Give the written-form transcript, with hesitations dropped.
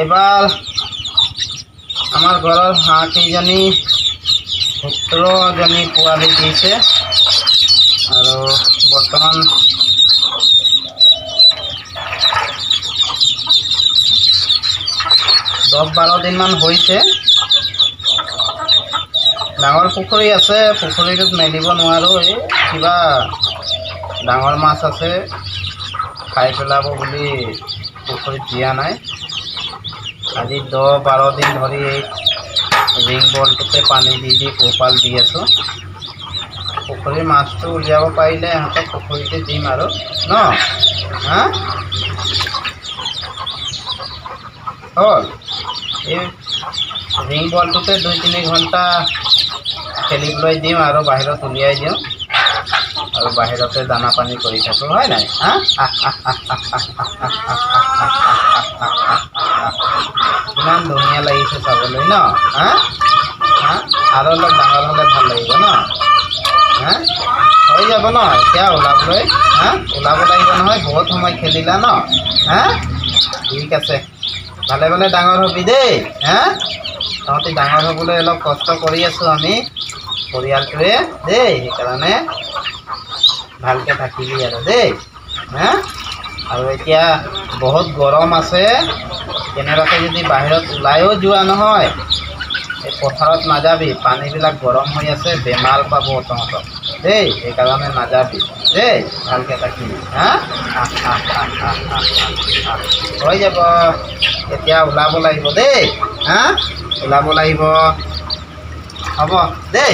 এবাৰ আমাৰ ঘৰেৰ হাঁহ কেইজনী 17জনী পোৱালি দিছে আৰু বৰ্তমান 10-12 দিনমান হৈছে। ডাঙৰ পুখুৰী আছে, পুখুৰীটোত মেলিব নোৱাৰোঁ, এই কিবা ডাঙৰ মাছ আছে খাই পেলাব বুলি পুখুৰীত দিয়া নাই। আজি 10-12 দিন ধৰি এই ৰিং বলটোতে পানী দি পোহপাল দি আছোঁ। পুখুৰীৰ মাছটো উলিয়াব পাৰিলে ইহঁতক পুখুৰীতে দিম আৰু ন হা হ'ল। এই ৰিং বলটোতে 2-3 ঘণ্টা খেলিবলৈ দিওঁ আৰু বাহিৰত উলিয়াই দিওঁ আৰু বাহিৰতে দানা পানী কৰি থাকোঁ, হয় নাই? হা কিমান ধুনীয়া লাগিছে চাবলৈ ন হা হা আৰু অলপ ডাঙৰ হ'লে ভাল লাগিব ন হা হৈ যাব ন এতিয়া ওলাবলৈ হা ওলাব লাগিব নহয়, বহুত সময় খেলিলা ন হা ঠিক আছে, ভালে ভালে ডাঙৰ হ'বি দেই হা। তহঁতি ডাঙৰ হ'বলৈ অলপ কষ্ট কৰি আছোঁ আমি পৰিয়ালটোৱে দেই, সেইকাৰণে ভালকৈ থাকিবি আৰু দেই হা। আৰু এতিয়া বহুত গৰম আছে, কেনেবাকৈ যদি বাহিৰত ওলায়ো যোৱা নহয়, এই পথাৰত নাযাবি, পানীবিলাক গৰম হৈ আছে, বেমাৰ পাব তহঁতক দেই, সেইকাৰণে নাযাবি দেই, ভালকৈ থাকিবি হা। হৈ যাব, এতিয়া ওলাব লাগিব দেই হা, ওলাব লাগিব, হ'ব দেই।